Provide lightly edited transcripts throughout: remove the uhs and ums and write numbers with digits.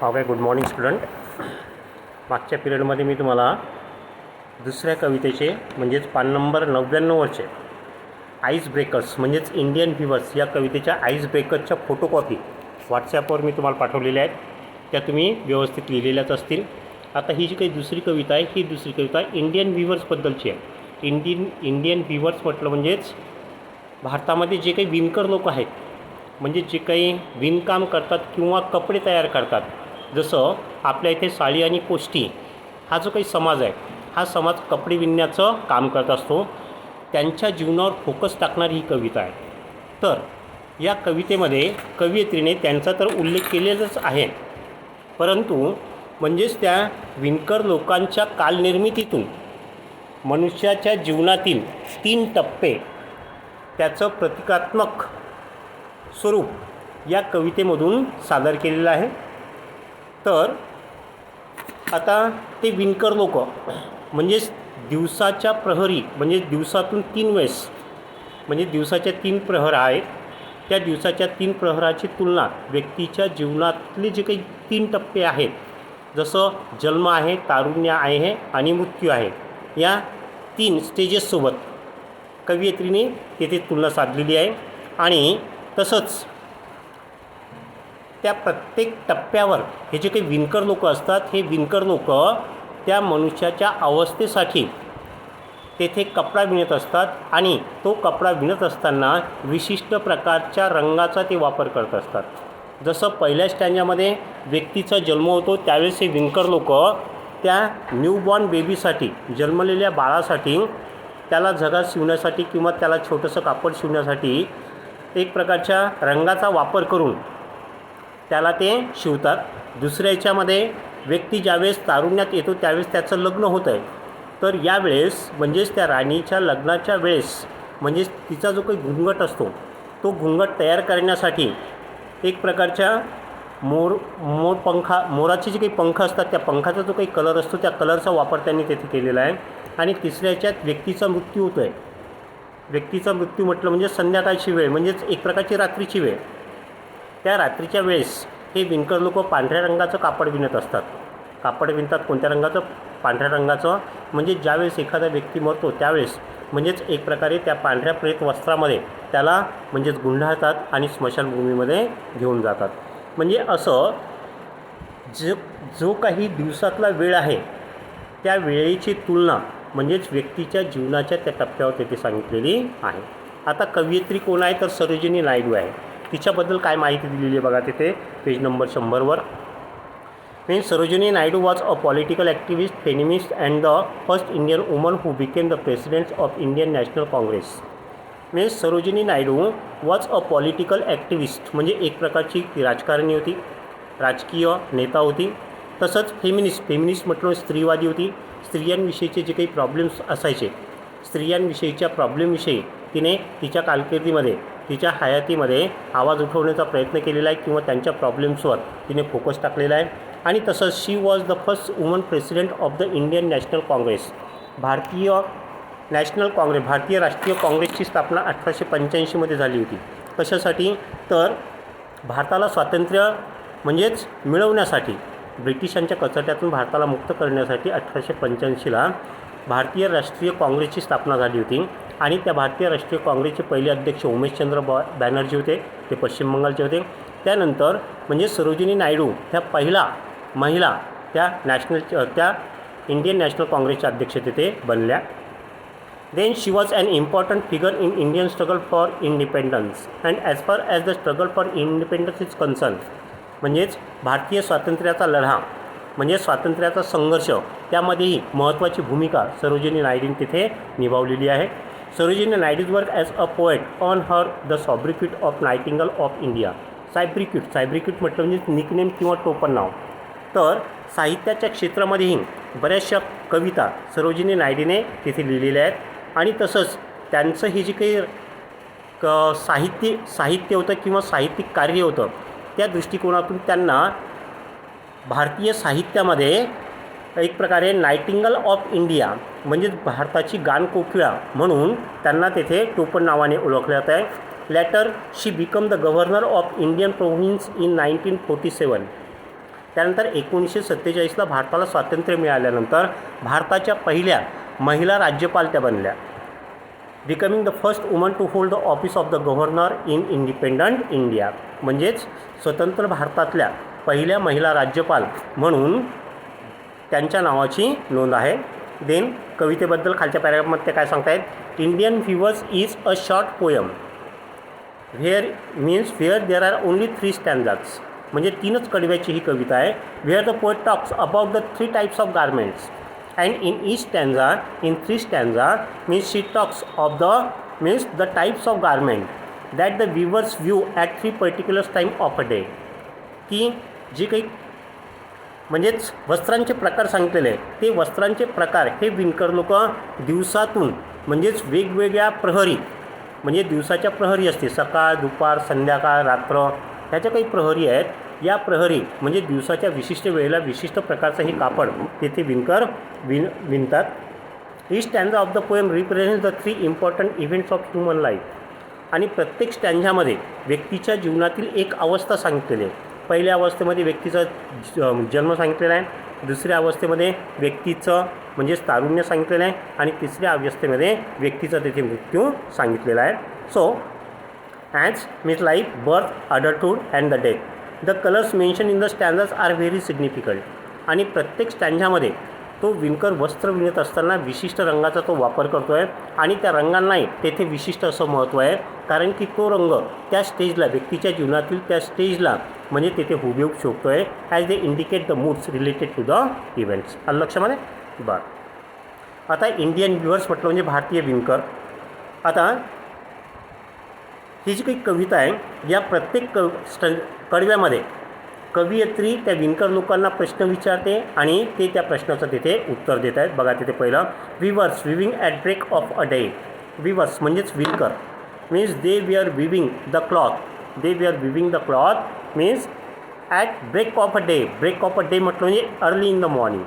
Okay, good morning student. मागच्या पिरियडमध्ये मी तुम्हाला दुसऱ्या कवितेचे म्हणजेच पान नंबर 99वरचे आईस ब्रेकर्स म्हणजेच इंडियन व्ह्यूवर्स या कवितेच्या आईस ब्रेकर्सच्या फोटोकॉपी व्हॉट्सॲपवर मी तुम्हाला पाठवलेल्या आहेत. त्या तुम्ही व्यवस्थित लिहिलेल्याच असतील. आता ही जी काही दुसरी कविता आहे ही दुसरी कविता इंडियन व्ह्यूवर्सबद्दलची आहे. इंडियन व्ह्यूवर्स म्हटलं म्हणजेच भारतामध्ये जे काही विणकर लोक आहेत, म्हणजे जे काही विणकाम करतात किंवा कपडे तयार करतात, जसं आपल्या इथे साडी आणि कोष्टी हा जो काही समाज आहे, हा समाज कपडे विणण्याचं काम करत असतो. त्यांच्या जीवनावर फोकस टाकणारी ही कविता आहे. तर या कवितेमध्ये कवयित्रीने त्यांचा तर उल्लेख केलेलाच आहे, परंतु म्हणजेच त्या विणकर लोकांच्या कालनिर्मितीतून मनुष्याच्या जीवनातील 3 टप्पे त्याचं प्रतिकात्मक स्वरूप या कवितेमधून सादर केलेलं आहे. तर आता ते विणकर लोक म्हणजेच दिवसाच्या प्रहरी म्हणजे दिवसातून 3 वेळेस म्हणजे दिवसाच्या 3 प्रहर आहेत, त्या दिवसाच्या 3 प्रहराची तुलना व्यक्तीच्या जीवनातले जे काही 3 टप्पे आहेत, जसं जन्म आहे, तारुण्य आहे आणि मृत्यू आहे, या 3 स्टेजेससोबत कवयित्रीने तेथे तुलना साधलेली आहे. आणि तसंच त्या प्रत्येक टप्प्यावर हे जे काही विणकर लोक असतात, हे विणकर लोक त्या मनुष्याच्या अवस्थेसाठी तेथे कपडा विणत असतात आणि तो कपडा विणत असताना विशिष्ट प्रकारच्या रंगाचा ते वापर करत असतात. जसं पहिल्या स्टँजामध्ये व्यक्तीचा जन्म होतो, त्यावेळेस हे विणकर लोक त्या न्यूबॉर्न बेबीसाठी, जन्मलेल्या बाळासाठी, त्याला जगा शिवण्यासाठी किंवा त्याला छोटंसं कापड शिवण्यासाठी एक प्रकारच्या रंगाचा वापर करून त्याला ते शिवतात. दुसऱ्या याच्यामध्ये व्यक्ती ज्यावेळेस तारुण्यात येतो त्यावेळेस त्याचं लग्न होतं आहे, तर यावेळेस म्हणजेच त्या राणीच्या लग्नाच्या वेळेस म्हणजेच तिचा जो काही घुंगट असतो, तो घुंगट तयार करण्यासाठी एक प्रकारच्या मोराचे जे काही पंख असतात, त्या पंखाचा जो काही कलर असतो त्या कलरचा वापर त्यांनी तेथे केलेला आहे. आणि तिसऱ्या याच्यात व्यक्तीचा मृत्यू होतो आहे. व्यक्तीचा मृत्यू म्हटलं म्हणजे संध्याकाळची वेळ म्हणजेच एक प्रकारची रात्रीची वेळ. त्या रात्रीच्या वेळेस हे विणकर लोक पांढऱ्या रंगाचं कापड विणत असतात. कापड विणतात कोणत्या रंगाचं? पांढऱ्या रंगाचं. म्हणजे ज्यावेळेस एखादा व्यक्ती मरतो त्यावेळेस म्हणजेच एक प्रकारे त्या पांढऱ्या प्रेत वस्त्रामध्ये त्याला म्हणजेच गुंडाळतात आणि स्मशानभूमीमध्ये घेऊन जातात. म्हणजे असं जो काही दिवसातला वेळ आहे त्या वेळेची तुलना म्हणजेच व्यक्तीच्या जीवनाच्या त्या टप्प्यावर तेथे सांगितलेली आहे. आता कवयित्री कोण आहे? तर सरोजिनी नायडू आहे. तिच्याबद्दल काय माहिती दिलेली आहे बघा तिथे पेज नंबर 100वर. Means Sarojini Naidu was a political activist, feminist and the first Indian woman who became the president of Indian National Congress. Means Sarojini Naidu was a political activist म्हणजे एक प्रकारची ती राजकारणी होती, राजकीय नेता होती. तसंच फेमिनिस्ट म्हटलं स्त्रीवादी होती. स्त्रियांविषयीचे जे काही प्रॉब्लेम्स असायचे, स्त्रियांविषयीच्या प्रॉब्लेमविषयी तिने तिच्या कारकिर्दीमध्ये, तिच्या हयातीमध्ये आवाज उठवण्याचा प्रयत्न केलेला आहे किंवा त्यांच्या प्रॉब्लेम्सवर तिने फोकस टाकलेला आहे. आणि तसंच she was the first woman president of the Indian National Congress. भारतीय राष्ट्रीय काँग्रेसची स्थापना 1885मध्ये झाली होती. कशासाठी? तर भारताला स्वातंत्र्य म्हणजेच मिळवण्यासाठी, ब्रिटिशांच्या कचाट्यातून भारताला मुक्त करण्यासाठी 1885ला भारतीय राष्ट्रीय काँग्रेसची स्थापना झाली होती. आणि त्या भारतीय राष्ट्रीय काँग्रेसचे पहिले अध्यक्ष उमेशचंद्र बॅनर्जी होते, ते पश्चिम बंगालचे होते. त्यानंतर म्हणजे सरोजिनी नायडू ह्या पहिला महिला त्या इंडियन नॅशनल काँग्रेसच्या अध्यक्ष तिथे बनल्या. Then she was an important figure in Indian struggle for independence and as far as the struggle for independence is concern. म्हणजेच भारतीय स्वातंत्र्याचा लढा म्हणजे स्वातंत्र्याचा संघर्ष, त्यामध्येही महत्त्वाची भूमिका सरोजिनी नायडूने तिथे निभावलेली आहे. Sarojini Naidu's work as a poet on her the sobriquet of nightingale of India. Sobriquet म्हटलं म्हणजे निकनेम किंवा टोपण नाव. तर साहित्याच्या क्षेत्रामध्येही बऱ्याचशा कविता सरोजिनी नायडूने तिथे लिहिलेल्या आहेत. आणि तसंच त्यांचं हे जे काही साहित्य होतं किंवा साहित्यिक कार्य होतं, त्या दृष्टिकोनातून त्यांना भारतीय साहित्यामध्ये एक प्रकारे नायटिंगल ऑफ इंडिया म्हणजे भारताची गानकोकिळा म्हणून त्यांना तेथे टोपण नावाने ओळखले जात आहे. Later, she became the governor of Indian province in 1947. त्यानंतर 1947ला भारताला स्वातंत्र्य मिळाल्यानंतर भारताच्या पहिल्या महिला राज्यपाल त्या बनल्या. Becoming the first woman to hold the office of the governor in independent India. म्हणजेच स्वतंत्र भारतातल्या पहिल्या महिला राज्यपाल म्हणून त्यांच्या नावाची नोंद आहे. देन कवितेबद्दल खालच्या पॅराग्राफमध्ये ते काय सांगतायत, Indian viewers is a short poem where there are only 3 stanzas. म्हणजे 3च कडव्याची ही कविता आहे. Where the poet talks about the 3 types of garments and in each stanza, in 3 stanza means she talks of the types of garment that the weavers view at 3 particular time of a day. की जे काही म्हणजेच वस्त्रांचे प्रकार सांगितलेले आहे ते वस्त्रांचे प्रकार हे विणकर लोक दिवसातून म्हणजेच वेगवेगळ्या प्रहरी म्हणजे दिवसाच्या प्रहरी असते, सकाळ दुपार संध्याकाळ रात्र ह्याच्या काही प्रहरी आहेत. या प्रहरी म्हणजे दिवसाच्या विशिष्ट वेळेला विशिष्ट प्रकारचं हे कापड तेथे विणकर विणतात. ही stanza of the poem represents the 3 important events of human life. आणि प्रत्येक स्टँजामध्ये व्यक्तीच्या जीवनातील एक अवस्था सांगितलेली आहे. पहिल्या अवस्थेमध्ये व्यक्तीचा जन्म सांगितलेला आहे, दुसऱ्या अवस्थेमध्ये व्यक्तीचं म्हणजेच तारुण्य सांगितलेलं आहे आणि तिसऱ्या अवस्थेमध्ये व्यक्तीचा तेथे मृत्यू सांगितलेला आहे. So as means life, birth, adulthood and the death. The colours mention in the stanzas are very significant. आणि प्रत्येक स्टँजामध्ये तो विणकर वस्त्र विणत असताना विशिष्ट रंगाचा तो वापर करतो आहे आणि त्या रंगांनाही तेथे विशिष्ट असं महत्त्व आहे, कारण की तो रंग त्या स्टेजला व्यक्तीच्या जीवनातील त्या स्टेजला म्हणजे तेथे हुबेहूब शोभतो आहे as they indicate the moods related to the events. आलं लक्षामध्ये. बरं, आता इंडियन व्ह्यूअर्स म्हटलं म्हणजे भारतीय विणकर. आता ही जी काही कविता आहे या प्रत्येक कडव्यामध्ये कवयित्री त्या विणकर लोकांना प्रश्न विचारते आणि ते त्या प्रश्नाचं तिथे उत्तर देत आहेत. बघा तिथे पहिलं, weavers weaving at break of a day. Weavers म्हणजेच विणकर means they we are weaving the cloth. They we are weaving the cloth means at break of a day. Break of a day म्हटलं म्हणजे early in the morning.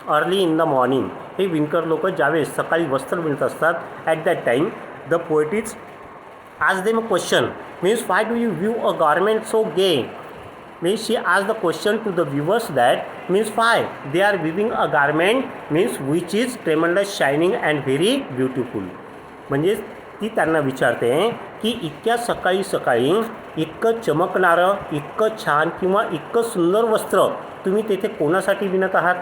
Early in the morning हे विणकर लोक ज्यावेळेस सकाळी वस्त्र विणत असतात at that time the poetess ask them a question means why do you view a garment so gay. Means she asked the question to the viewers that means why they are weaving a garment means which is tremendous shining and very beautiful. म्हणजे ती त्यांना विचारते की इतक्या सकाळी सकाळी इतकं चमकणारं इतकं छान किंवा इतकं सुंदर वस्त्र तुम्ही तेथे कोणासाठी विणत आहात.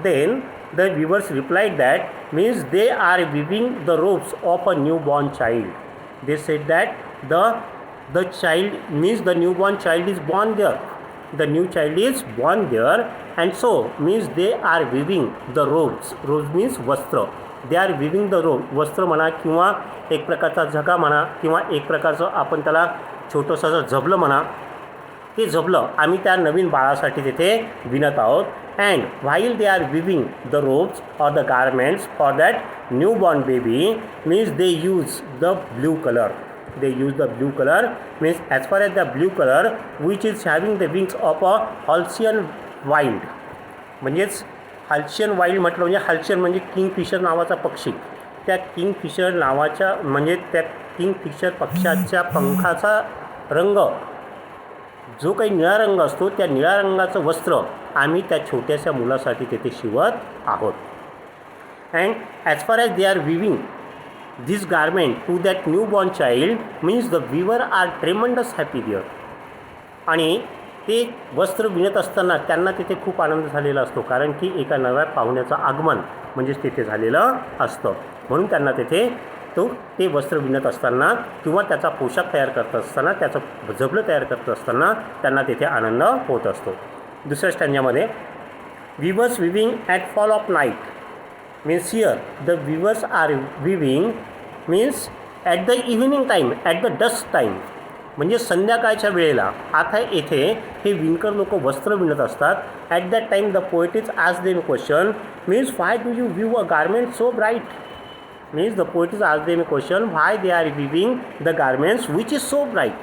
Then the viewers replied that means they are weaving the robes of a newborn child. They said that the child means the newborn child is born there. The new child is born there and so means they are weaving the robes. Robes means वस्त्र. They are weaving the robe. वस्त्र म्हणा किंवा एक प्रकारचा झगा म्हणा किंवा एक प्रकारचं आपण त्याला छोटंसं झबलं म्हणा. ते झबलं आम्ही त्या नवीन बाळासाठी तिथे विणत आहोत. And while they are weaving the robes or the garments for that newborn baby means they use the blue color. They use the blue color means as far as the blue color which is having the wings of a Halcyon wild. म्हणजेच हाल्शियन wild म्हटलं म्हणजे हाल्शियन म्हणजे Kingfisher नावाचा पक्षी. त्या Kingfisher नावाच्या म्हणजे त्या किंगफिशर पक्षाच्या पंखाचा रंग जो काही निळा रंग असतो त्या निळ्या रंगाचं वस्त्र आम्ही त्या छोट्याशा मुलासाठी तेथे शिवत आहोत. And as far as they are weaving this garment to that new born child means the weaver are tremendous happy there. आणि ते वस्त्र विणत असताना त्यांना तिथे खूप आनंद झालेला असतो, कारण की एका नव्या पाहुण्याचं आगमन म्हणजेच तिथे झालेलं असतं. म्हणून त्यांना तिथे ते वस्त्र विणत असताना किंवा त्याचा पोशाख तयार करत असताना त्याचं झबलं तयार करत असताना त्यांना तिथे आनंद होत असतो. दुसऱ्या स्टँजामध्ये weavers weaving at fall of night means here the weavers are weaving means at the evening time at the dusk time. म्हणजे संध्याकाळच्या वेळेला. आता येथे हे विणकर लोक वस्त्र विणत असतात. At that time the poetess ask them question means why do you view a garment so bright. Means the poet is asked them a question why they are weaving the garments which is so bright.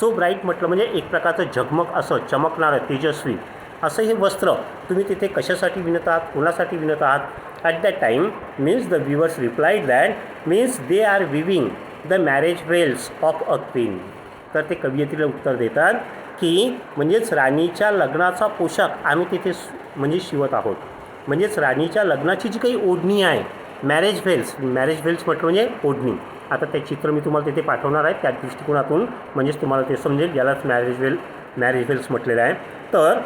So bright म्हटलं म्हणजे एक प्रकारचं झगमग असं चमकणारं तेजस्वी असं हे वस्त्र तुम्ही तिथे कशासाठी विणत आहात, कोणासाठी विणत आहात. At that time means the viewers replied that means they are weaving the marriage veils of a queen. तर ते कवयित्रीला उत्तर देतात की म्हणजेच राणीच्या लग्नाचा पोशाख आम्ही तिथे म्हणजे शिवत आहोत. म्हणजेच राणीच्या लग्नाची जी काही ओढणी आहे, मॅरेज व्हेल्स म्हटलं म्हणजे ओढणी. आता ते चित्र मी तुम्हाला तिथे पाठवणार आहे त्या दृष्टिकोनातून, म्हणजेच तुम्हाला ते समजेल. यालाच मॅरेज व्हेल्स म्हटलेलं आहे. तर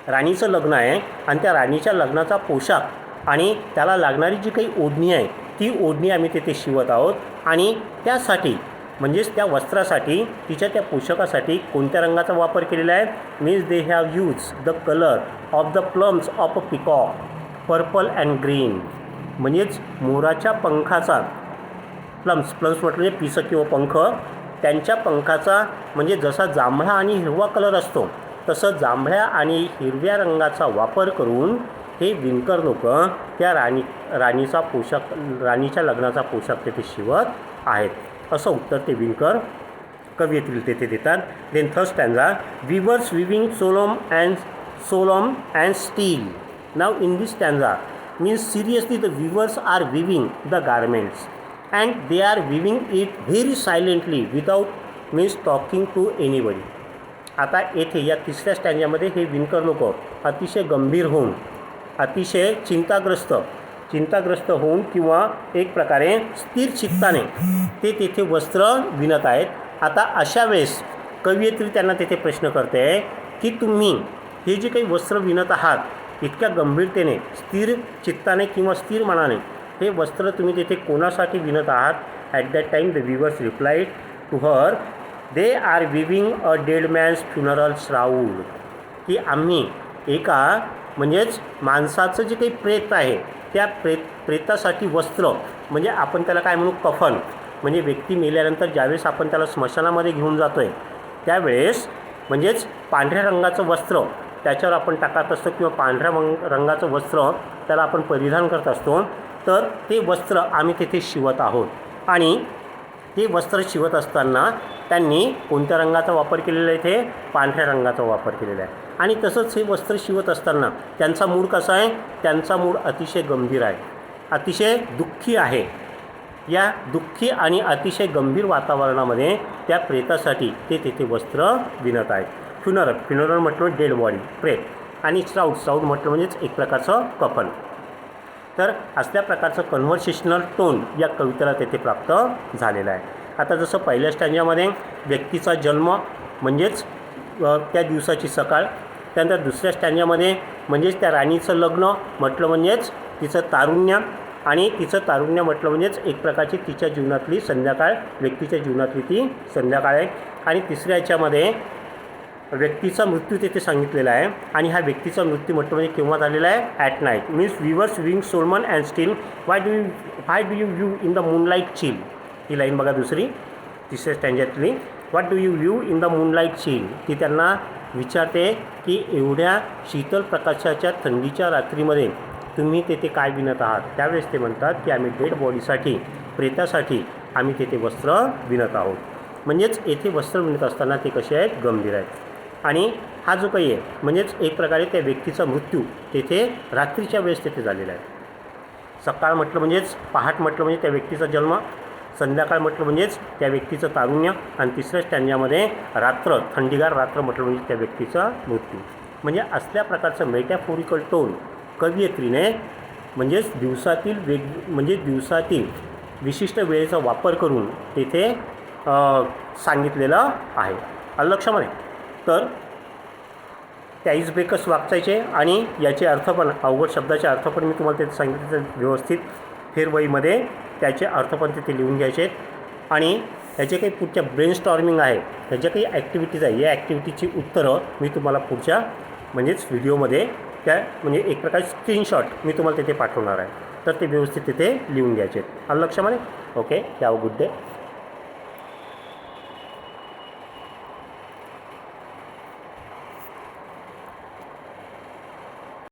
राणीचं लग्न आहे आणि त्या राणीच्या लग्नाचा पोशाख आणि त्याला लागणारी जी काही ओढणी आहे ती ओढणी आम्ही तिथे शिवत आहोत. आणि त्यासाठी म्हणजेच त्या वस्त्रासाठी, तिच्या त्या पोशाखासाठी कोणत्या रंगाचा वापर केलेला आहे? Means they have use the colour of the plums of a peacock, purple and green. म्हणजेच मोराच्या पंखाचा, प्लम्स म्हटलं म्हणजे पिसं किंवा पंख, त्यांच्या पंखाचा म्हणजे जसा जांभळा आणि हिरवा कलर असतो तसं जांभळ्या आणि हिरव्या रंगाचा वापर करून हे विणकर लोक त्या राणीचा पोशाख, राणीच्या लग्नाचा पोशाख तेथे शिवत आहेत, असं उत्तर ते विणकर कवयित्री तेथे देतात. Then third stanza, weavers weaving solemn and still. Now in this stanza means seriously the weavers are weaving the garments and they are weaving it very silently without means talking to anybody. आता येथे या तिसऱ्या स्टँजामध्ये हे विणकर लोक अतिशय गंभीर होऊन, अतिशय चिंताग्रस्त होऊन किंवा एक प्रकारे स्थिर चित्ताने ते तेथे वस्त्र विणत आहेत. आता अशा वेळेस कवयित्री त्यांना तेथे प्रश्न करते की तुम्ही हे जे काही वस्त्र विणत आहात इतक्या गंभीरतेने, स्थिर चित्ताने किंवा स्थिर मनाने हे वस्त्र तुम्ही तिथे कोणासाठी विणत आहात? At that time the weavers replied to her, they are weaving a dead man's funeral shroud. की आम्ही एका म्हणजेच माणसाचं जे काही प्रेत आहे त्या प्रेतासाठी वस्त्र, म्हणजे आपण त्याला काय म्हणू, कफन. म्हणजे व्यक्ती मेल्यानंतर ज्यावेळेस आपण त्याला स्मशानामध्ये घेऊन जातो आहे त्यावेळेस म्हणजेच पांढऱ्या रंगाचं वस्त्र त्याच्यावर आपण टाकत असतो किंवा पांढऱ्या रंगाचं वस्त्र त्याला आपण परिधान करत असतो. तर ते वस्त्र आम्ही तिथे शिवत आहोत. आणि ते वस्त्र शिवत असताना त्यांनी कोणत्या रंगाचा वापर केलेला आहे? इथे पांढऱ्या रंगाचा वापर केलेला आहे. आणि तसंच हे वस्त्र शिवत असताना त्यांचा मूड कसा आहे? त्यांचा मूड अतिशय गंभीर आहे, अतिशय दुःखी आहे. या दुःखी आणि अतिशय गंभीर वातावरणामध्ये त्या प्रेतासाठी ते तिथे वस्त्र विणत आहेत. फ्युनरल म्हटलं डेड बॉडी, प्रेत. आणि श्राऊड म्हटलं म्हणजेच एक प्रकारचं कफन. तर असल्या प्रकारचं कन्व्हर्सेशनल टोन या कवितेला तेथे प्राप्त झालेला आहे. आता जसं पहिल्या स्टँजामध्ये व्यक्तीचा जन्म म्हणजेच त्या दिवसाची सकाळ, त्यानंतर दुसऱ्या स्टँजामध्ये म्हणजेच त्या राणीचं लग्न म्हटलं म्हणजेच तिचं तारुण्य, आणि तिचं तारुण्य म्हटलं म्हणजेच एक प्रकारची तिच्या जीवनातली संध्याकाळ, व्यक्तीच्या जीवनातली ती संध्याकाळ आहे. आणि तिसऱ्या याच्यामध्ये व्यक्तीचा मृत्यू तिथे सांगितलेला आहे. आणि हा व्यक्तीचा मृत्यू म्हटलं म्हणजे केव्हा झालेला आहे? At night. Means weavers weaving solemn and still why do you weave in the moonlight chill. ही लाईन बघा दुसरी, तिसऱ्या स्टँजातली. What do you weave in the moonlight chill. ती त्यांना विचारते की एवढ्या शीतल प्रकाशाच्या थंडीच्या रात्रीमध्ये तुम्ही तेथे काय विणत आहात? त्यावेळेस ते म्हणतात की आम्ही डेड बॉडीसाठी, प्रेतासाठी आम्ही तेथे वस्त्र विणत आहोत. म्हणजेच येथे वस्त्र विणत असताना ते कसे आहेत? गंभीर आहेत. आणि हा जो काही आहे म्हणजेच एक प्रकारे त्या व्यक्तीचा मृत्यू तेथे रात्रीच्या वेळेस तेथे झालेला आहे. सकाळ म्हटलं म्हणजेच पहाट म्हटलं म्हणजे त्या व्यक्तीचा जन्म, संध्याकाळ म्हटलं म्हणजेच त्या व्यक्तीचं तारुण्य, आणि तिसऱ्या स्टँजामध्ये रात्र, थंडीगार रात्र म्हटलं म्हणजे त्या व्यक्तीचा मृत्यू. म्हणजे असल्या प्रकारचं मेटॅफोरिकल टोन कवयित्रीने म्हणजेच दिवसातील विशिष्ट वेळेचा वापर करून तेथे सांगितलेलं आहे. आलं लक्षामध्ये? तर ते आईस ब्रेकर्स वाचायचे आणि याचे अर्थ पण, अवघड शब्दाचे अर्थ पण मी तुम्हाला तिथे सांगितले व्यवस्थित फेरवहीमध्ये त्याचे अर्थ पण तिथे लिहून घ्यायचे. आणि याचे काही पुढच्या ब्रेनस्टॉर्मिंग आहे, ह्याच्या काही ॲक्टिव्हिटीज आहे, या ॲक्टिव्हिटीची उत्तरं मी तुम्हाला पुढच्या म्हणजेच व्हिडिओमध्ये त्या म्हणजे एक प्रकारचे स्क्रीनशॉट मी तुम्हाला तिथे पाठवणार आहे. तर ते व्यवस्थित तिथे लिहून घ्यायचे. आलं लक्षामध्ये? Okay, have a good day.